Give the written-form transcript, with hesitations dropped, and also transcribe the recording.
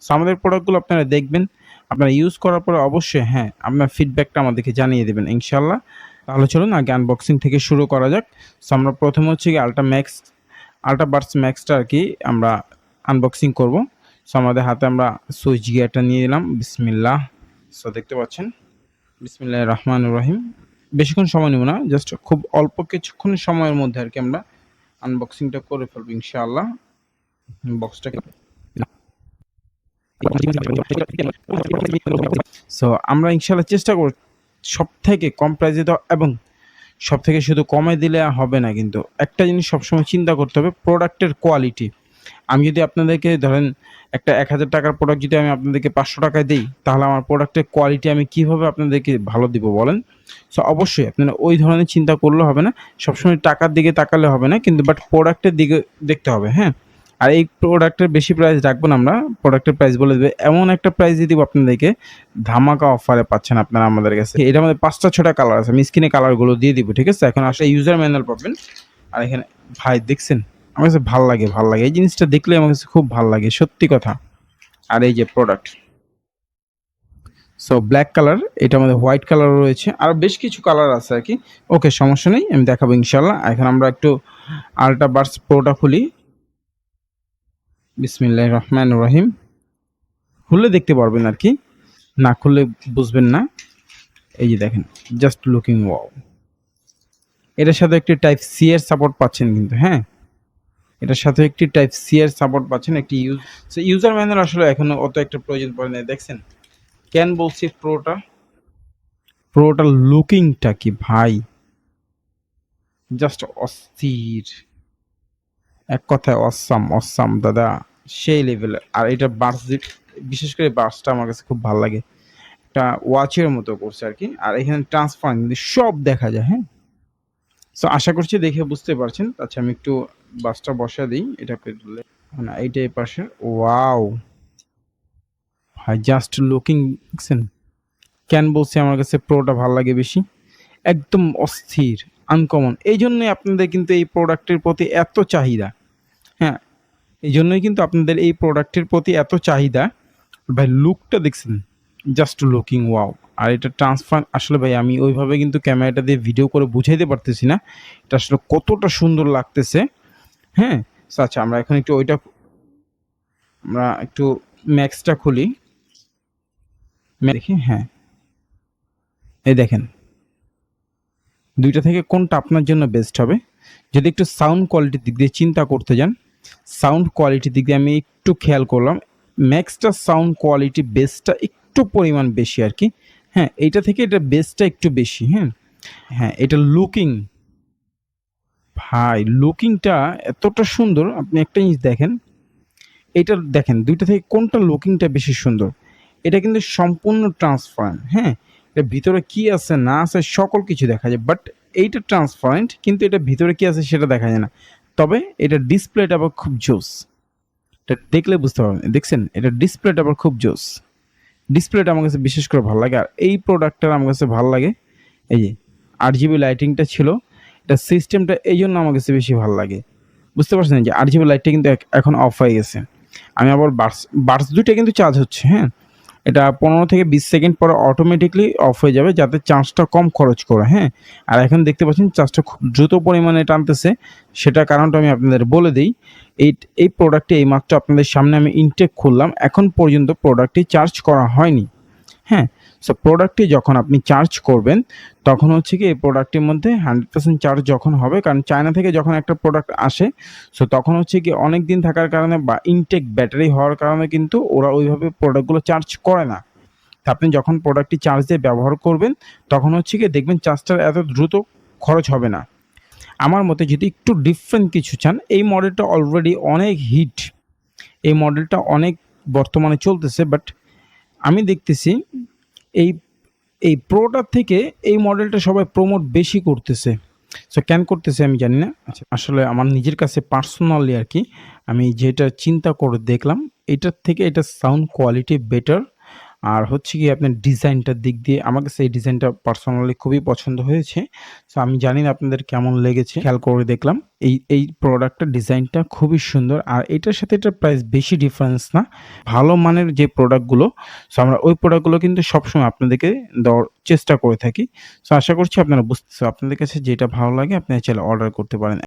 So আমাদের প্রোডাক্টগুলো আপনারা দেখবেন, আপনারা ইউজ করার পরে অবশ্যই আপনার ফিডব্যাকটা আমাদেরকে জানিয়ে দেবেন ইনশাআল্লাহ। তাহলে চলুন আগে আনবক্সিং থেকে শুরু করা যাক। সো আমরা প্রথমে হচ্ছে গিয়ে আল্ট্রাবার্স ম্যাক্সটা আরকি আমরা আনবক্সিং করব। সো আমাদের হাতে আমরা সুইচ গিয়ারটা নিয়ে নিলাম। বিসমিল্লাহ। সো দেখতে পাচ্ছেন, বিসমিল্লাহির রহমানির রহিম। বেশিক্ষণ সময় নেব না, জাস্ট খুব অল্প কিছুক্ষণ সময়ের মধ্যে আরকি আমরা আনবক্সিংটা করে ফেলবো ইনশাআল্লাহ। বক্সটাকে সো আমরা ইনশাআল্লাহ চেষ্টা করব সবথেকে কম প্রাইসে দেওয়া, এবং সবথেকে শুধু কমে দিলে হবে না, কিন্তু একটা জিনিস সবসময় চিন্তা করতে হবে, প্রোডাক্টের কোয়ালিটি। আমি যদি আপনাদেরকে ধরেন একটা ১,০০০ টাকার প্রোডাক্ট যদি আমি আপনাদেরকে ৫০০ টাকায় দেই, তাহলে আমার প্রোডাক্টের কোয়ালিটি আমি কিভাবে আপনাদেরকে ভালো দিব বলেন? সো অবশ্যই আপনারা ওই ধরনের চিন্তা করলে হবে না। সবসময় টাকার দিকে তাকালে হবে না, কিন্তু বাট প্রোডাক্টের দিকে দেখতে হবে, হ্যাঁ? আর এই প্রোডাক্টের বেশি প্রাইস রাখবো না আমরা। প্রোডাক্টের প্রাইস বলে দেব। এমন একটা প্রাইস দিয়ে দিব আপনাদেরকে, ধামাকা অফারে পাচ্ছেন আপনারা আমাদের কাছে। এটার মধ্যে ৫টা ৬টা কালার আছে। আমি স্ক্রিনে কালারগুলো দিয়ে দিব, ঠিক আছে? এখন আসলে ইউজার ম্যানুয়াল পাবেন। আর এখানে ভাই দেখছেন? আমার কাছে ভাল লাগে। এই জিনিসটা দেখলে আমার কাছে খুব ভাল লাগে, সত্যি কথা। আর এই যে প্রোডাক্ট। সো ব্ল্যাক কালার, এটার মধ্যে হোয়াইট কালারও রয়েছে। আরও বেশ কিছু কালার আছে আরকি। ওকে, সমস্যা নেই। আমি দেখাবো ইনশাআল্লাহ। এখন আমরা একটু আল্ট্রাবার্স প্রোটা খুলি। বিসমিল্লাহির রহমানির রহিম। খুললে দেখতে পারবেন আরকি। না খুললে বুঝবেন না। এই যে দেখেন, জাস্ট লুকিং ওয়াও। এটার সাথে একটি টাইপ সি এর সাপোর্ট পাচ্ছেন কিন্তু, হ্যাঁ? এটার সাথে একটি টাইপ সি এর সাপোর্ট পাচ্ছেন। একটি ইউজার ম্যানুয়াল আসলে এখনো অত একটা প্রয়োজন পড়ে নাই। দেখছেন? কেন বলছি প্রোটার লুকিংটা কি ভাই, জাস্ট অস্থির। এক কথায় অসাম দাদা, সেই লেভেলের। আর এটা বিশেষ করে বার্সটা আমার কাছে খুব ভালো লাগে। একটা ওয়াচের মতো করছে আর কি। আর এখানে ট্রান্সপারেন্ট কিন্তু সব দেখা যায়, হ্যাঁ? সো আশা করছি দেখে বুঝতে পারছেন। আচ্ছা, আমি একটু বাসটা বসা দিই। এটা পেলে না, এইটা এই পাশে। ওয়াও ভাই, জাস্ট লুকিং দেখছেন? কেন বলছি আমার কাছে প্রোটা ভালো লাগে বেশি। একদম অস্থির, আনকমন। এই জন্যই আপনাদের কিন্তু এই প্রোডাক্টের প্রতি এত চাহিদা, হ্যাঁ? এই জন্যই কিন্তু আপনাদের এই প্রোডাক্টের প্রতি এত চাহিদা। ভাই লুকটা দেখছেন? Just looking wow. আর এটা ট্রান্সফার আসলে ভাই আমি ওইভাবে কিন্তু ক্যামেরাটা দিয়ে ভিডিও করে বুঝাইতে পারতেছি না এটা আসলে কতটা সুন্দর লাগতেছে, হ্যাঁ? সো আচ্ছা, আমরা এখন আমরা একটু ম্যাক্সটা খুলি। দেখি, হ্যাঁ, এই দেখেন, দুইটা থেকে কোনটা আপনার জন্য বেস্ট হবে? যদি একটু সাউন্ড কোয়ালিটির দিক দিয়ে চিন্তা করতে যান, সাউন্ড কোয়ালিটির দিক দিয়ে আমি একটু খেয়াল করলাম, ম্যাক্সটা সাউন্ড কোয়ালিটি বেসটা একটু পরিমাণ বেশি আর কি, হ্যাঁ? এইটা থেকে এটা বেসটা একটু বেশি, হ্যাঁ? হ্যাঁ, এটা লুকিং, ভাই লুকিংটা এতটা সুন্দর। আপনি একটা জিনিস দেখেন, এটা দেখেন দুইটা থেকে কোনটা লুকিংটা বেশি সুন্দর। এটা কিন্তু সম্পূর্ণ ট্রান্সপারেন্ট, হ্যাঁ? এর ভিতরে কি আছে না আছে সকল কিছু দেখা যায়, বাট এইটা ট্রান্সপারেন্ট কিন্তু এটা ভিতরে কি আছে সেটা দেখা যায় না। তবে এটা ডিসপ্লেটা আবার খুব জোস। এটা দেখলে বুঝতে পারবেন। দেখছেন? এটা ডিসপ্লেটা আবার খুব জোস। ডিসপ্লেটা আমার কাছে বিশেষ করে ভালো লাগে। আর এই প্রোডাক্টটার আমার কাছে ভালো লাগে এই যে 8GB লাইটিংটা ছিল, এটা সিস্টেমটা এই জন্য আমার কাছে বেশি ভালো লাগে। বুঝতে পারছেন যে 8GB লাইটটা কিন্তু এখন অফ হয়ে গেছে। আমি আবার বাডস দুইটা কিন্তু চার্জ হচ্ছে, হ্যাঁ? এটা 15 থেকে 20 সেকেন্ড পরে অটোমেটিকলি অফ হয়ে যাবে, যাতে চার্জটা কম খরচ করে, হ্যাঁ? আর এখন দেখতে পাচ্ছেন চার্জটা খুব দ্রুত পরিমাণে টানতেছে। সেটার কারণটা আমি আপনাদের বলে দেই। এই প্রোডাক্টটি এইমাত্র আপনাদের সামনে আমি ইনটেক খুললাম। এখন পর্যন্ত প্রোডাক্টটি চার্জ করা হয়নি, হ্যাঁ? সো প্রোডাক্টটি যখন আপনি চার্জ করবেন, তখন হচ্ছে কি এই প্রোডাক্টটির মধ্যে 100% চার্জ যখন হবে, কারণ চায়না থেকে যখন একটা প্রোডাক্ট আসে, সো তখন হচ্ছে কি অনেক দিন থাকার কারণে বা ইনটেক ব্যাটারি হওয়ার কারণে কিন্তু ওরা ওইভাবে প্রোডাক্টগুলো চার্জ করে না। তো আপনি যখন প্রোডাক্টটি চার্জ দিয়ে ব্যবহার করবেন, তখন হচ্ছে গিয়ে দেখবেন চার্জটার এত দ্রুত খরচ হবে না। আমার মতে যদি একটু ডিফারেন্ট কিছু চান, এই মডেলটা অলরেডি অনেক হিট। এই মডেলটা অনেক বর্তমানে চলতেছে, বাট আমি দেখতেছি এই এই প্রোটার থেকে এই মডেলটা সবাই প্রমোট বেশি করতেছে। সো কেন করতেছে আমি জানি না। আচ্ছা, আসলে আমার নিজের কাছে পার্সোনালি আর কি, আমি যেটা চিন্তা করে দেখলাম, এটার থেকে এটা সাউন্ড কোয়ালিটি বেটার। আর হচ্ছে গিয়ে আপনার ডিজাইনটার দিক দিয়ে আমার কাছে এই ডিজাইনটা পার্সোনালি খুবই পছন্দ হয়েছে। সো আমি জানি না আপনাদের কেমন লেগেছে। খেয়াল করে দেখলাম এই প্রোডাক্টটার ডিজাইনটা খুবই সুন্দর। আর এটার সাথে এটার প্রাইস বেশি ডিফারেন্স না। ভালো মানের যে প্রোডাক্টগুলো, সো আমরা ওই প্রোডাক্টগুলো কিন্তু সবসময় আপনাদেরকে দেওয়ার চেষ্টা করে থাকি। সো আশা করছি আপনারা আপনাদের কাছে যেটা ভালো লাগে আপনারা চাইলে অর্ডার করতে পারেন।